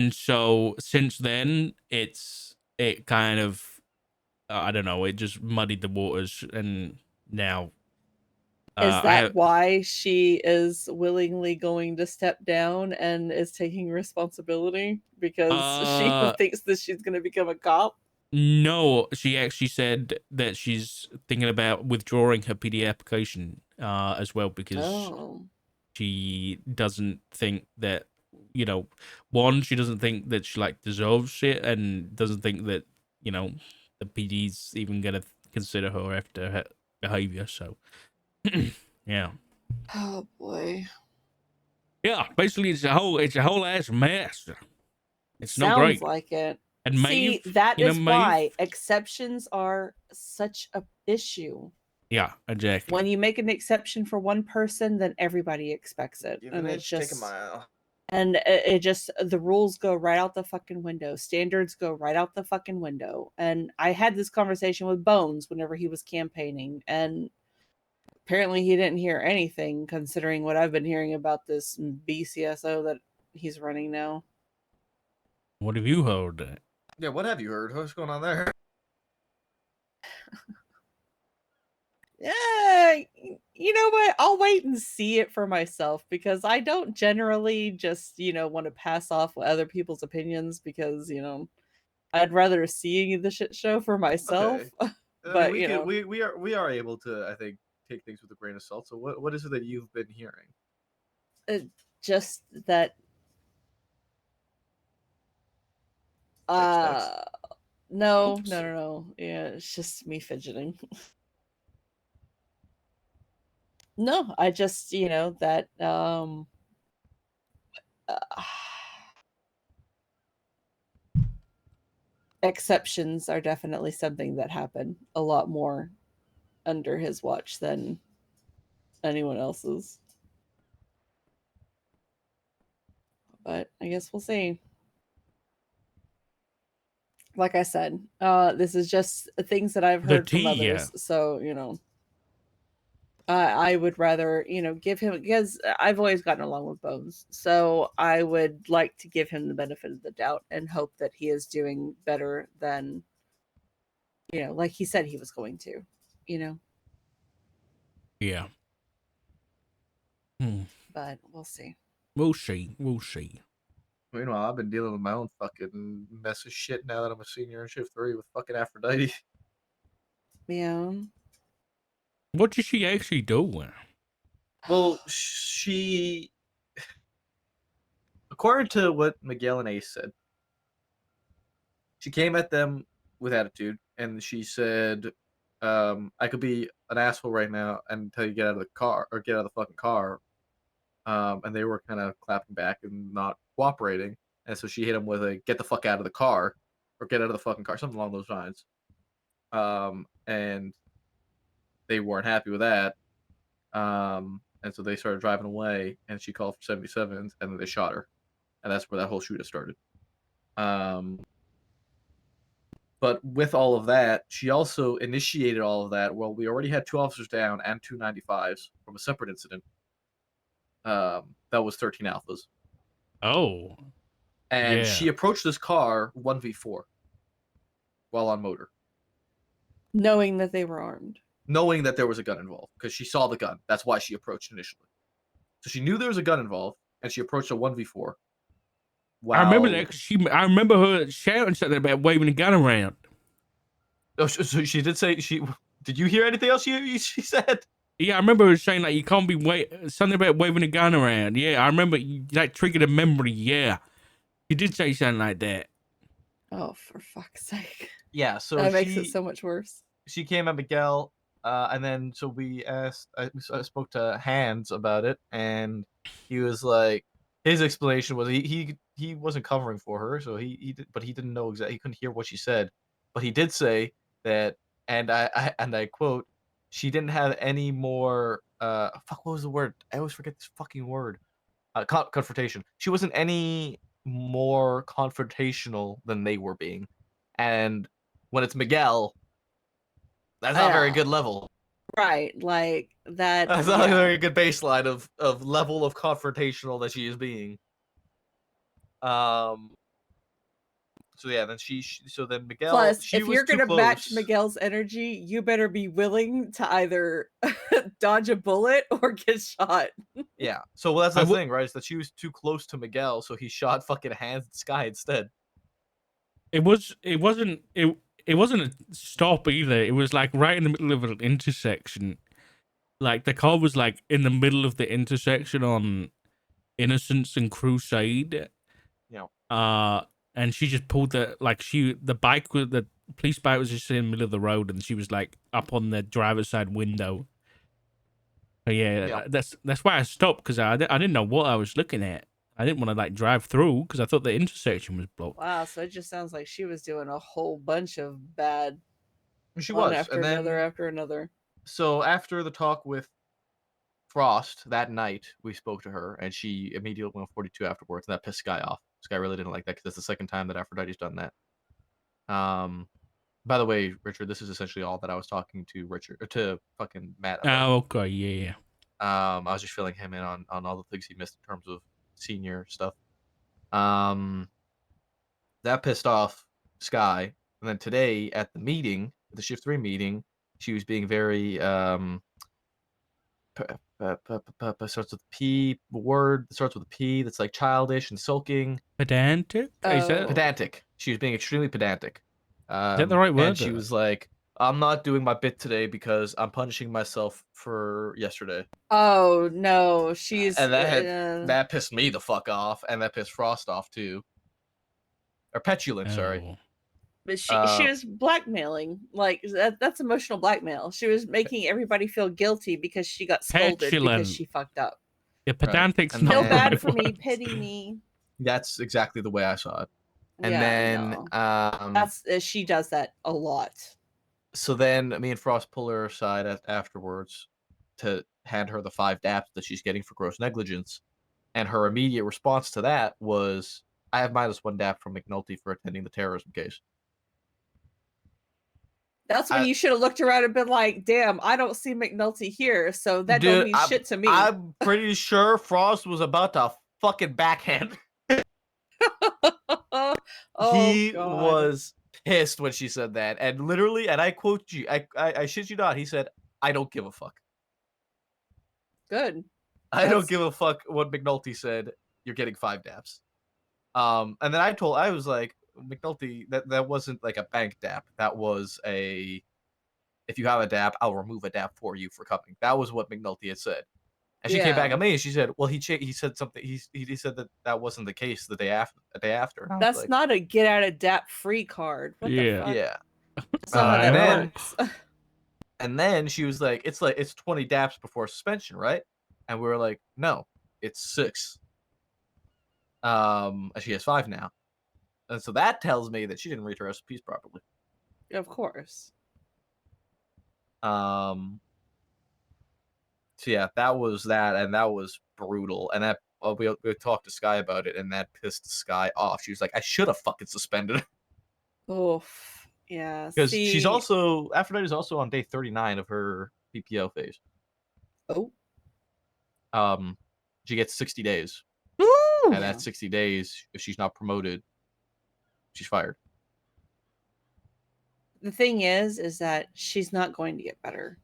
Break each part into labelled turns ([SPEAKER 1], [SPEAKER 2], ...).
[SPEAKER 1] And so since then, it kind of I don't know, it just muddied the waters, and now
[SPEAKER 2] Is
[SPEAKER 1] I
[SPEAKER 2] that why she is willingly going to step down and is taking responsibility because she thinks that she's going to become a cop?
[SPEAKER 1] No, she actually said that she's thinking about withdrawing her PD application as well, because
[SPEAKER 2] Oh.
[SPEAKER 1] she doesn't think that, you know, one, she doesn't think that she like deserves it, and doesn't think that, you know, the PD's even gonna consider her after her behavior. So yeah.
[SPEAKER 2] Oh boy.
[SPEAKER 1] Yeah, basically it's a whole ass mess. It's not
[SPEAKER 2] Sounds
[SPEAKER 1] great.
[SPEAKER 2] like it.
[SPEAKER 1] And
[SPEAKER 2] See,
[SPEAKER 1] Maeve,
[SPEAKER 2] that
[SPEAKER 1] you know,
[SPEAKER 2] is why
[SPEAKER 1] Maeve.
[SPEAKER 2] exceptions are such a issue.
[SPEAKER 1] Yeah, exactly.
[SPEAKER 2] When you make an exception for one person, then everybody expects it.
[SPEAKER 3] Give an
[SPEAKER 2] And it's
[SPEAKER 3] inch, take a
[SPEAKER 2] just
[SPEAKER 3] mile.
[SPEAKER 2] and it just the rules go right out the fucking window. Standards go right out the fucking window. And I had this conversation with Bones whenever he was campaigning, and apparently he didn't hear anything considering what I've been hearing about this BCSO that he's running now.
[SPEAKER 1] What have you heard?
[SPEAKER 3] Yeah, what have you heard? What's going on there?
[SPEAKER 2] Yeah, you know what? I'll wait and see it for myself because I don't generally just, want to pass off other people's opinions because, I'd rather see the shit show for myself.
[SPEAKER 3] Okay. I mean,
[SPEAKER 2] But,
[SPEAKER 3] we could we are able to, I think, take things with a grain of salt. So what is it that you've been hearing?
[SPEAKER 2] just that
[SPEAKER 3] Sex.
[SPEAKER 2] no,
[SPEAKER 3] Oops.
[SPEAKER 2] no, no, no. Yeah, it's just me fidgeting. No, I just, that uh, exceptions are definitely something that happen a lot more under his watch than anyone else's. But I guess we'll see. Like I said, this is just things that I've
[SPEAKER 1] The
[SPEAKER 2] heard
[SPEAKER 1] tea,
[SPEAKER 2] from
[SPEAKER 1] yeah.
[SPEAKER 2] others. So, I would rather, give him because I've always gotten along with Bones. So I would like to give him the benefit of the doubt and hope that he is doing better than, like he said he was going to, you know.
[SPEAKER 1] Yeah. Hmm.
[SPEAKER 2] But we'll see.
[SPEAKER 1] We'll see. We'll see.
[SPEAKER 3] Meanwhile, I've been dealing with my own fucking mess of shit now that I'm a senior in shift 3 with fucking Aphrodite.
[SPEAKER 2] Yeah.
[SPEAKER 1] What did she actually do?
[SPEAKER 3] Well, she, according to what Miguel and Ace said, she came at them with attitude, and she said, "I could be an asshole right now and tell you get out of the car or get out of the fucking car." And they were kind of clapping back and not cooperating, and so she hit him with a "get the fuck out of the car" or "get out of the fucking car," something along those lines. And they weren't happy with that. And so they started driving away, and she called for 77s, and then they shot her, and that's where that whole shootout started. Um, but with all of that, she also initiated all of that. Well, we already had 2 officers down and 2 95s from a separate incident. That was 13 alphas,
[SPEAKER 1] Oh,
[SPEAKER 3] and
[SPEAKER 1] yeah.
[SPEAKER 3] she approached this car 1v4 while on motor,
[SPEAKER 2] Knowing that they were armed.
[SPEAKER 3] knowing that there was a gun involved because she saw the gun. That's why she approached initially. So she knew there was a gun involved, and she approached a 1v4.
[SPEAKER 1] I remember that
[SPEAKER 3] Wow.
[SPEAKER 1] 'cause I remember her shouting something about waving a gun around.
[SPEAKER 3] Oh, so she did say she. Did you hear anything else she said?
[SPEAKER 1] Yeah, I remember her saying like you can't be something about waving a gun around. Yeah, I remember that triggered a memory. Yeah, she did say something like that.
[SPEAKER 2] Oh, for fuck's sake.
[SPEAKER 3] Yeah. So
[SPEAKER 2] That makes it so much worse.
[SPEAKER 3] she came at Miguel, and then so we asked. I spoke to Hans about it, and he was like, his explanation was he wasn't covering for her, so but he didn't know exactly. He couldn't hear what she said, but he did say that, and I quote, she didn't have any more. Fuck, what was the word? I always forget this fucking word. Confrontation. She wasn't any more confrontational than they were being, and when it's Miguel, that's not a very good level.
[SPEAKER 2] Right, like that.
[SPEAKER 3] That's not a very good baseline of level of confrontational that she is being. So yeah, then so then Miguel,
[SPEAKER 2] Plus,
[SPEAKER 3] she
[SPEAKER 2] if
[SPEAKER 3] was
[SPEAKER 2] you're
[SPEAKER 3] too
[SPEAKER 2] gonna match
[SPEAKER 3] close.
[SPEAKER 2] Miguel's energy, you better be willing to either dodge a bullet or get shot.
[SPEAKER 3] Yeah. So well, that's
[SPEAKER 1] I
[SPEAKER 3] the
[SPEAKER 1] w-
[SPEAKER 3] thing, right? Is that she was too close to Miguel, so he shot fucking Hands Sky instead.
[SPEAKER 1] it wasn't a stop either. It was like right in the middle of an intersection. Like the car was like in the middle of the intersection on Innocence and Crusade.
[SPEAKER 3] You know.
[SPEAKER 1] And she just pulled the police bike was just in the middle of the road, and she was like up on the driver's side window. So yeah,
[SPEAKER 3] Yeah.
[SPEAKER 1] that's why I stopped, because I didn't know what I was looking at. I didn't want to like drive through because I thought the intersection was blocked.
[SPEAKER 2] Wow, so it just sounds like she was doing a whole bunch of bad
[SPEAKER 3] She
[SPEAKER 2] one
[SPEAKER 3] was,
[SPEAKER 2] after
[SPEAKER 3] and
[SPEAKER 2] another
[SPEAKER 3] then
[SPEAKER 2] after another.
[SPEAKER 3] so after the talk with Frost that night, we spoke to her, and she immediately went 42 afterwards, and that pissed Sky off. Sky really didn't like that because that's the second time that Aphrodite's done that. By the way, Richard, this is essentially all that I was talking to fucking Matt about.
[SPEAKER 1] Oh, okay, yeah.
[SPEAKER 3] I was just filling him in on all the things he missed in terms of senior stuff. That pissed off Sky, and then today at the meeting, the Shift 3 meeting, she was being very starts with P word that starts with a P that's like childish and sulking.
[SPEAKER 1] Pedantic? Is that
[SPEAKER 3] Pedantic. She was being extremely pedantic.
[SPEAKER 1] the right word?
[SPEAKER 3] And she was like, I'm not doing my bit today because I'm punishing myself for yesterday.
[SPEAKER 2] Oh no, she's
[SPEAKER 3] And that pissed me the fuck off, and that pissed Frost off too. Or petulant, sorry.
[SPEAKER 1] Oh.
[SPEAKER 2] but she was blackmailing. Like that's emotional blackmail. She was making everybody feel guilty because she got scolded
[SPEAKER 1] Petulant.
[SPEAKER 2] because she fucked up.
[SPEAKER 1] Yeah, pedantic's
[SPEAKER 3] And
[SPEAKER 1] not
[SPEAKER 2] Feel
[SPEAKER 1] the
[SPEAKER 2] bad
[SPEAKER 1] right
[SPEAKER 2] for me,
[SPEAKER 1] word.
[SPEAKER 2] pity me.
[SPEAKER 3] That's exactly the way I saw it. And
[SPEAKER 2] Yeah,
[SPEAKER 3] then
[SPEAKER 2] no.
[SPEAKER 3] that's
[SPEAKER 2] She does that a lot.
[SPEAKER 3] so then me and Frost pull her aside afterwards to hand her the 5 daps that she's getting for gross negligence. And her immediate response to that was, I have -1 dap from McNulty for attending the terrorism case.
[SPEAKER 2] That's when you should have looked around and been like, damn, I don't see McNulty here, so that don't mean shit to me.
[SPEAKER 3] I'm pretty sure Frost was about to fucking backhand.
[SPEAKER 2] Oh,
[SPEAKER 3] He
[SPEAKER 2] God.
[SPEAKER 3] was pissed when she said that. And literally, and I quote you, I shit you not, he said, I don't give a fuck.
[SPEAKER 2] Good.
[SPEAKER 3] I don't give a fuck what McNulty said. You're getting 5 daps. And then I was like, McNulty, that wasn't like a bank dap. That was if you have a dap, I'll remove a dap for you for coming. That was what McNulty had said. And she came back at me and she said, well, he said something. He said that wasn't the case the day after.
[SPEAKER 2] That's
[SPEAKER 3] like,
[SPEAKER 2] not a get out of dap free card. What the fuck?
[SPEAKER 3] Yeah.
[SPEAKER 2] That's not how that works.
[SPEAKER 3] And then she was like, it's 20 daps before suspension, right? And we were like, no, it's 6. And she has 5 now. And so that tells me that she didn't read her SOPs properly.
[SPEAKER 2] Of course.
[SPEAKER 3] So yeah, that was that, and that was brutal. And that we talked to Sky about it, and that pissed Sky off. She was like, I should have fucking suspended her.
[SPEAKER 2] Oof. Yeah.
[SPEAKER 3] Because she's also Aphrodite's also on day 39 of her PPO phase.
[SPEAKER 2] Oh.
[SPEAKER 3] She gets 60 days.
[SPEAKER 2] Ooh.
[SPEAKER 3] And at 60 days, if she's not promoted, she's fired.
[SPEAKER 2] The thing is that she's not going to get better.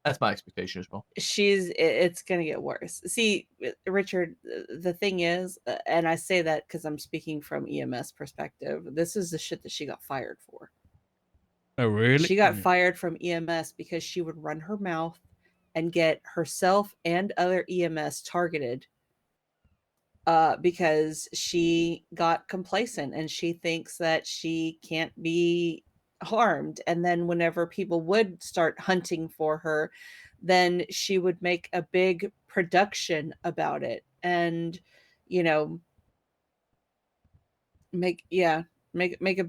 [SPEAKER 3] That's my expectation as well.
[SPEAKER 2] It's going to get worse. See, Richard, the thing is, and I say that because I'm speaking from EMS perspective, this is the shit that she got fired for.
[SPEAKER 1] Oh, really?
[SPEAKER 2] She got fired from EMS because she would run her mouth and get herself and other EMS targeted because she got complacent and she thinks that she can't be harmed. And then whenever people would start hunting for her, then she would make a big production about it and, you know, make a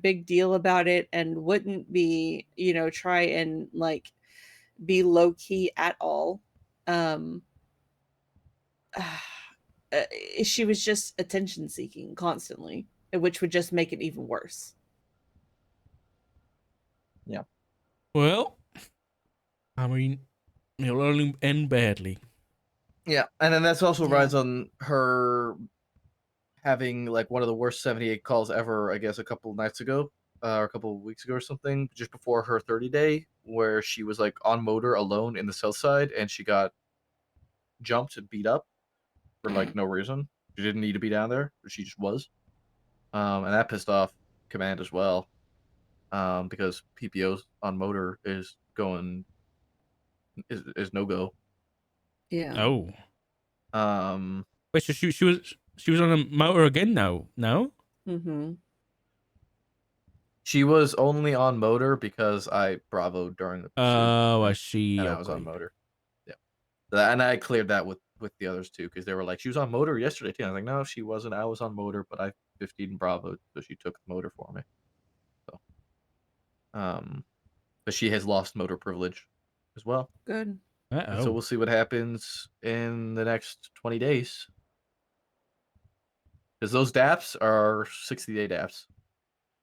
[SPEAKER 2] big deal about it and wouldn't be, you know, try and like be low key at all. She was just attention seeking constantly, which would just make it even worse.
[SPEAKER 3] Yeah.
[SPEAKER 1] Well, I mean, it'll only end badly.
[SPEAKER 3] Yeah, and then that's also rides on her having like one of the worst 78 calls ever, I guess, a couple nights ago, or a couple of weeks ago or something, just before her 30-day, where she was like on motor alone in the south side, and she got jumped and beat up for like no reason. She didn't need to be down there, but she just was. And that pissed off command as well. Because PPOs on motor is no go.
[SPEAKER 2] Yeah.
[SPEAKER 1] Oh,
[SPEAKER 3] Um,
[SPEAKER 1] wait. So she was on a motor again now? No.
[SPEAKER 2] Mm-hmm.
[SPEAKER 3] she was only on motor because I bravoed during the pursuit,
[SPEAKER 1] Oh, I see.
[SPEAKER 3] and I was on
[SPEAKER 1] Okay.
[SPEAKER 3] motor. Yeah, and I cleared that with the others too, because they were like, she was on motor yesterday too. I was like, no, she wasn't. I was on motor, but I 15 bravoed, so she took the motor for me. So, but she has lost motor privilege as well.
[SPEAKER 2] Good.
[SPEAKER 3] And so
[SPEAKER 1] Oh.
[SPEAKER 3] we'll see what happens in the next 20 days. Because those DAPs are 60-day DAPs.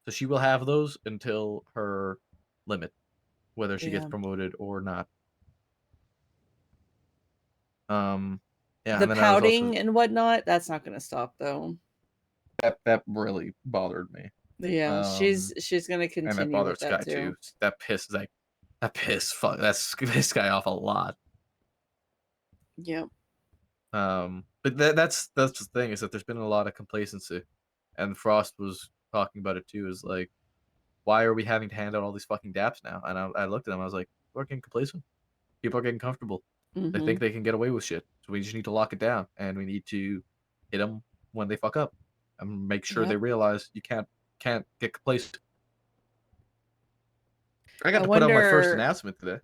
[SPEAKER 3] So she will have those until her limit, whether she gets
[SPEAKER 2] Yeah.
[SPEAKER 3] promoted or not. Yeah,
[SPEAKER 2] The
[SPEAKER 3] and then I was also
[SPEAKER 2] pouting and whatnot, that's not gonna stop though.
[SPEAKER 3] that really bothered me.
[SPEAKER 2] Yeah, she's gonna
[SPEAKER 3] And that
[SPEAKER 2] continue
[SPEAKER 3] bothered
[SPEAKER 2] with that
[SPEAKER 3] Sky
[SPEAKER 2] too.
[SPEAKER 3] too. That pissed Sky off a lot.
[SPEAKER 2] Yep.
[SPEAKER 3] But that's the thing, is that there's been a lot of complacency, and Frost was talking about it too. Is like, why are we having to hand out all these fucking DAPs now? And I looked at him. I was like, people are getting complacent. People are getting comfortable. They think
[SPEAKER 2] Mm-hmm.
[SPEAKER 3] they can get away with shit. So we just need to lock it down, and we need to hit them when they fuck up, and make sure they
[SPEAKER 2] Yep.
[SPEAKER 3] realize you can't get complacent. I got
[SPEAKER 2] I
[SPEAKER 3] to put out my first
[SPEAKER 2] wonder
[SPEAKER 3] announcement today.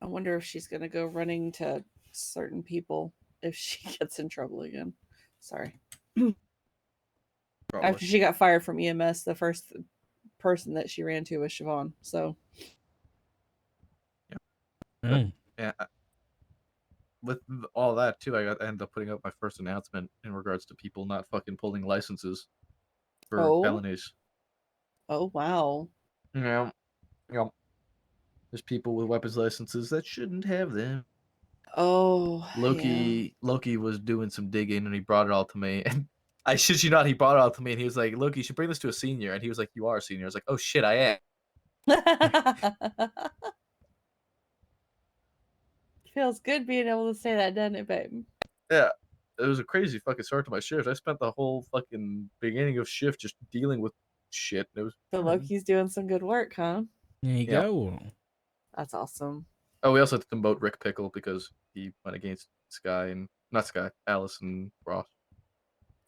[SPEAKER 2] I wonder if she's gonna go running to certain people if she gets in trouble again. Sorry.
[SPEAKER 3] Probably.
[SPEAKER 2] After she got fired from EMS, the first person that she ran to was Siobhan. So
[SPEAKER 1] Mm.
[SPEAKER 3] Yeah. With all that too, I ended up putting up my first announcement in regards to people not fucking pulling licenses for felonies.
[SPEAKER 2] Oh wow.
[SPEAKER 3] Yeah. Yeah. There's people with weapons licenses that shouldn't have them.
[SPEAKER 2] Oh yeah.
[SPEAKER 3] Loki was doing some digging, and he brought it all to me. And I shit you not, he brought it all to me, and he was like, "Loki, you should bring this to a senior." And he was like, "You are a senior." I was like, "Oh shit, I am."
[SPEAKER 2] Feels good being able to say that, doesn't it, babe?
[SPEAKER 3] Yeah. It was a crazy fucking start to my shift. I spent the whole fucking beginning of shift just dealing with shit. It was
[SPEAKER 2] So Loki's doing some good work, huh?
[SPEAKER 1] There you
[SPEAKER 3] Yeah.
[SPEAKER 1] go.
[SPEAKER 2] That's awesome.
[SPEAKER 3] Oh, we also had to demote Rick Pickle because he went against Alice and Ross.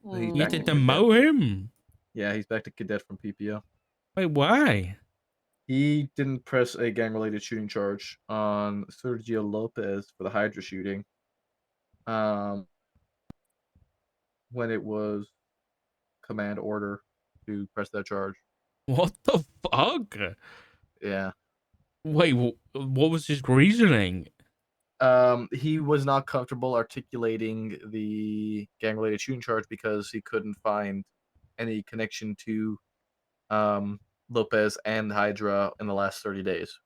[SPEAKER 3] So he's
[SPEAKER 1] You
[SPEAKER 3] back
[SPEAKER 1] had
[SPEAKER 3] to
[SPEAKER 1] to
[SPEAKER 2] Mm.
[SPEAKER 3] cadet.
[SPEAKER 1] demote him.
[SPEAKER 3] Yeah, he's back to cadet from PPO.
[SPEAKER 1] Wait, why?
[SPEAKER 3] He didn't press a gang-related shooting charge on Sergio Lopez for the Hydra shooting. When it was command order to press that charge.
[SPEAKER 1] What the fuck?
[SPEAKER 3] Yeah.
[SPEAKER 1] Wait, what was his reasoning?
[SPEAKER 3] He was not comfortable articulating the gang-related shooting charge because he couldn't find any connection to Lopez and Hydra in the last 30 days.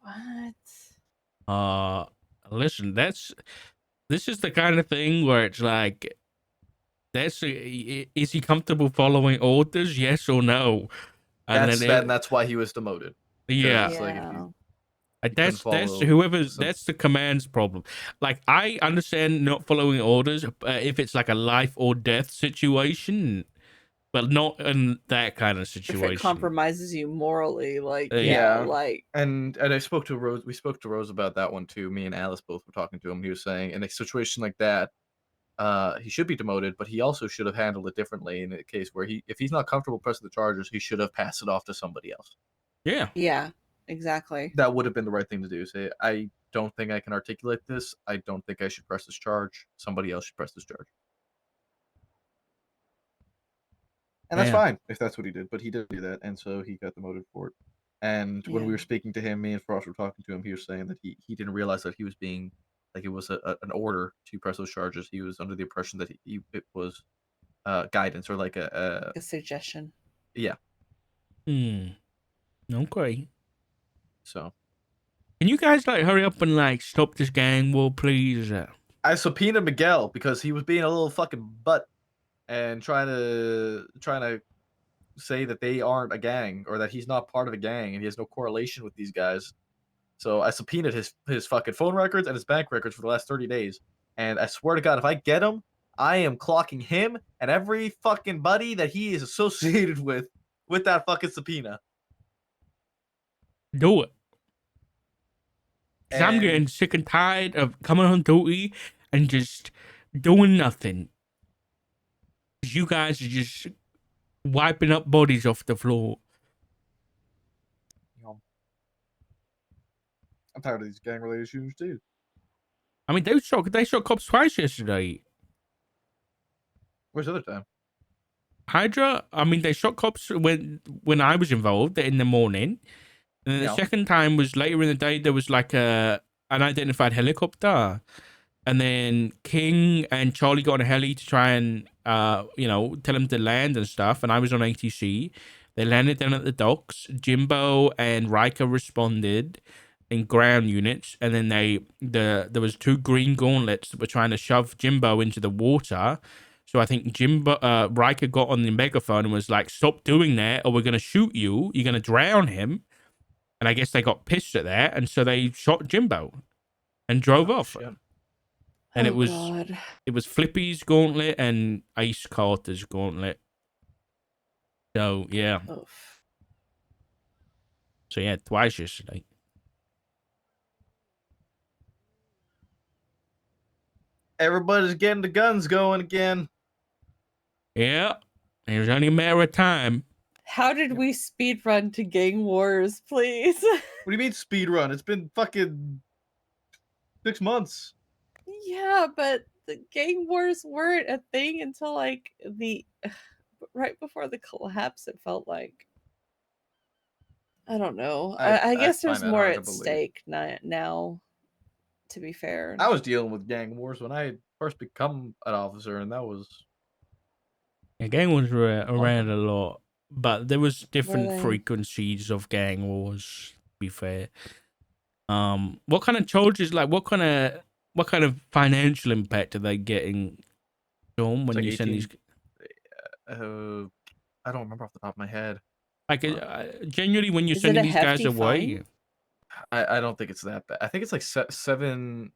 [SPEAKER 2] What?
[SPEAKER 1] Listen, this is the kind of thing where it's like, is he comfortable following orders? Yes or no? And
[SPEAKER 3] That's why he was demoted.
[SPEAKER 1] Yeah.
[SPEAKER 3] It's like if
[SPEAKER 2] Yeah.
[SPEAKER 3] he couldn't
[SPEAKER 1] That's
[SPEAKER 3] follow
[SPEAKER 1] that's the command's problem. Like, I understand not following orders if it's like a life or death situation, but not in that kind of
[SPEAKER 2] If it
[SPEAKER 1] situation.
[SPEAKER 2] compromises you morally, like
[SPEAKER 1] Yeah.
[SPEAKER 2] like
[SPEAKER 3] and I spoke to Rose. We spoke to Rose about that one too. Me and Alice both were talking to him. He was saying in a situation like that, he should be demoted, but he also should have handled it differently in a case where if he's not comfortable pressing the charges, he should have passed it off to somebody else.
[SPEAKER 2] Yeah, exactly.
[SPEAKER 3] That would have been the right thing to do. Say, I don't think I can articulate this. I don't think I should press this charge. Somebody else should press this charge. And that's fine if that's what he did, but he didn't do that, and so he got demoted for it. And when we were speaking to him, me and Frost were talking to him, he was saying that he didn't realize that he was being, like, it was an order to press those charges. He was under the impression that it was guidance, or like
[SPEAKER 2] a suggestion.
[SPEAKER 3] Yeah.
[SPEAKER 1] Okay.
[SPEAKER 3] So,
[SPEAKER 1] can you guys like hurry up and like stop this gang war, please?
[SPEAKER 3] I subpoenaed Miguel because he was being a little fucking butt. and trying to say that they aren't a gang or that he's not part of a gang and he has no correlation with these guys. So I subpoenaed his fucking phone records and his bank records for the last 30 days. And I swear to God, if I get him, I am clocking him and every fucking buddy that he is associated with that fucking subpoena.
[SPEAKER 1] Do it. Because I'm
[SPEAKER 3] And
[SPEAKER 1] getting sick and tired of coming on duty and just doing nothing. You guys are just wiping up bodies off the floor.
[SPEAKER 3] I'm tired of these gang-related shootings too.
[SPEAKER 1] I mean, they shot cops twice yesterday.
[SPEAKER 3] Where's the other time?
[SPEAKER 1] Hydra, I mean, they shot cops when I was involved in the morning. And then the second time was later in the day. There was like an unidentified helicopter. And then King and Charlie got on a heli to try and, tell them to land and stuff. And I was on ATC. They landed down at the docks. Jimbo and Riker responded in ground units. And then there was 2 green gauntlets that were trying to shove Jimbo into the water. So I think Riker got on the megaphone and was like, "Stop doing that or we're going to shoot you. You're going to drown him." And I guess they got pissed at that. And so they shot Jimbo and drove off.
[SPEAKER 3] Shit.
[SPEAKER 1] And
[SPEAKER 2] God.
[SPEAKER 1] it was Flippy's gauntlet and Ace Carter's gauntlet. So yeah.
[SPEAKER 2] Oof.
[SPEAKER 1] So yeah, twice yesterday.
[SPEAKER 3] Everybody's getting the guns going again.
[SPEAKER 1] Yeah. It was only a matter of time.
[SPEAKER 2] How did we speed run to gang wars, please?
[SPEAKER 3] What do you mean speed run? It's been fucking 6 months.
[SPEAKER 2] Yeah, but the gang wars weren't a thing until like right before the collapse, it felt like. I don't know. I guess there's
[SPEAKER 3] find that
[SPEAKER 2] more
[SPEAKER 3] hard to
[SPEAKER 2] at
[SPEAKER 3] believe.
[SPEAKER 2] stake now, to be fair.
[SPEAKER 3] I was dealing with gang wars when I had first become an officer, and that was...
[SPEAKER 1] Yeah, gang wars were around a lot. But there was different
[SPEAKER 2] they?
[SPEAKER 1] frequencies of gang wars, to be fair. What kind of charges, like what kind of financial impact are they getting, Sean, when
[SPEAKER 3] like
[SPEAKER 1] you
[SPEAKER 3] 18,
[SPEAKER 1] send these?
[SPEAKER 3] I don't remember off the top of my head.
[SPEAKER 1] Like, genuinely, when you're
[SPEAKER 2] Is it
[SPEAKER 1] sending
[SPEAKER 2] a
[SPEAKER 1] these guys
[SPEAKER 2] hefty
[SPEAKER 1] away,
[SPEAKER 2] fine?
[SPEAKER 3] I don't think it's that bad. I think it's like 7.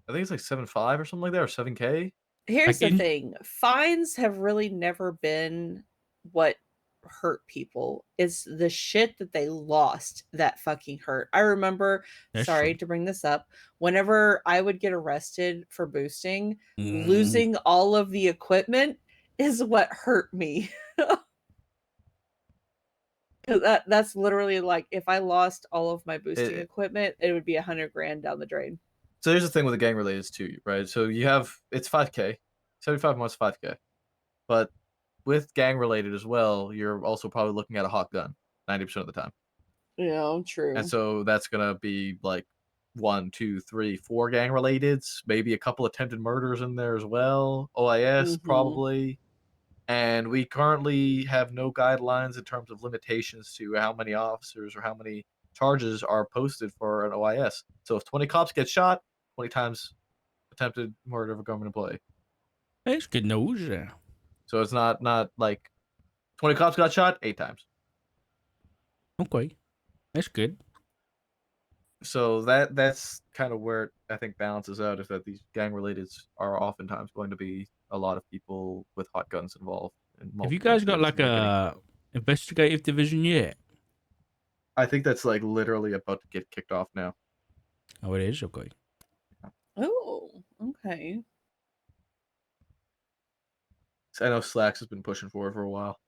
[SPEAKER 3] I think it's like 7.5 or something like that, or 7K.
[SPEAKER 2] Here's
[SPEAKER 1] Like
[SPEAKER 2] the thing. Fines have really never been what hurt people. It's the shit that they lost that fucking hurt. I remember,
[SPEAKER 1] That's
[SPEAKER 2] sorry
[SPEAKER 1] true.
[SPEAKER 2] to bring this up, whenever I would get arrested for boosting,
[SPEAKER 1] Mm.
[SPEAKER 2] losing all of the equipment is what hurt me. That's literally like, if I lost all of my boosting equipment, it would be $100 grand down the drain.
[SPEAKER 3] So here's the thing with the gang related too, right? So you have, it's 5K, 75 months 5K, but with gang related as well, you're also probably looking at a hot gun 90% of the time.
[SPEAKER 2] Yeah, true.
[SPEAKER 3] And so that's gonna be like 1, 2, 3, 4 gang relateds, maybe a couple attempted murders in there as well. OIS probably. And we currently have no guidelines in terms of limitations to how many officers or how many charges are posted for an OIS. So if 20 cops get shot, 20 times attempted murder of a government employee.
[SPEAKER 1] That's good news. Yeah.
[SPEAKER 3] So it's not like 20 cops got shot 8 times.
[SPEAKER 1] Okay, that's good.
[SPEAKER 3] So that's kind of where I think balances out, is that these gang relateds are oftentimes going to be a lot of people with hot guns involved.
[SPEAKER 1] Have you guys got like a investigative division yet?
[SPEAKER 3] I think that's like literally about to get kicked off now.
[SPEAKER 1] Oh, it is? Okay.
[SPEAKER 2] Oh, okay.
[SPEAKER 3] I know Slacks has been pushing for it for a while.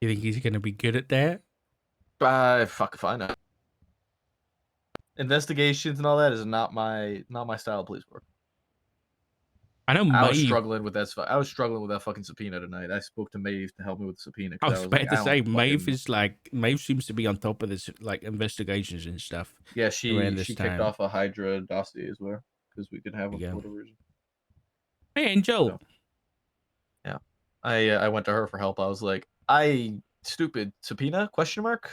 [SPEAKER 1] You think he's gonna be good at that?
[SPEAKER 3] Fuck if I know. Investigations and all that is not my style of police work.
[SPEAKER 1] I know
[SPEAKER 3] I was
[SPEAKER 1] Maeve.
[SPEAKER 3] struggling with that. I was struggling with that fucking subpoena tonight. I spoke to Maeve to help me with the subpoena.
[SPEAKER 1] I was about
[SPEAKER 3] like,
[SPEAKER 1] to say, Maeve
[SPEAKER 3] fucking...
[SPEAKER 1] is like, Maeve seems to be on top of this, like, investigations and stuff.
[SPEAKER 3] Yeah, she
[SPEAKER 1] time.
[SPEAKER 3] kicked off a Hydra dossier as well, because we didn't have one for whatever reason.
[SPEAKER 1] Hey, Angel.
[SPEAKER 3] So, yeah, I went to her for help. I was like, stupid subpoena? Question mark?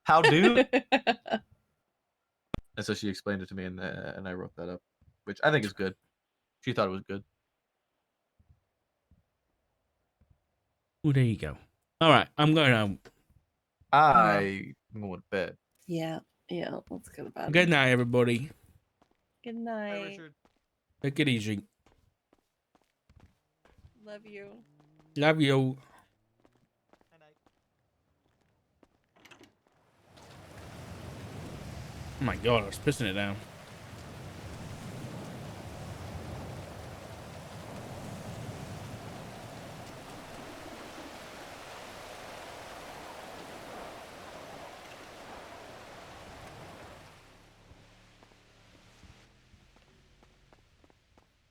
[SPEAKER 3] How do? And so she explained it to me, and I wrote that up, which I think is good. She thought it was good.
[SPEAKER 1] Well, there you go. All right, I'm going home.
[SPEAKER 3] I'm going to bed.
[SPEAKER 2] Yeah, yeah. Let's go to bed.
[SPEAKER 1] Good night, everybody.
[SPEAKER 2] Good
[SPEAKER 3] Bye,
[SPEAKER 2] night.
[SPEAKER 3] Richard.
[SPEAKER 1] Take it easy.
[SPEAKER 2] Love you.
[SPEAKER 1] Love you. Oh my god, I was pissing it down.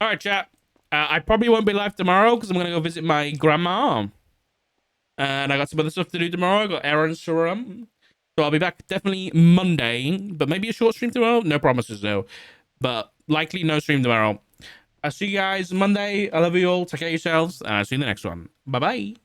[SPEAKER 1] All right, chat. I probably won't be live tomorrow because I'm going to go visit my grandma. And I got some other stuff to do tomorrow. I got errands to run. So I'll be back definitely Monday, but maybe a short stream tomorrow. No promises, though. But likely no stream tomorrow. I'll see you guys Monday. I love you all. Take care of yourselves. And I'll see you in the next one. Bye-bye.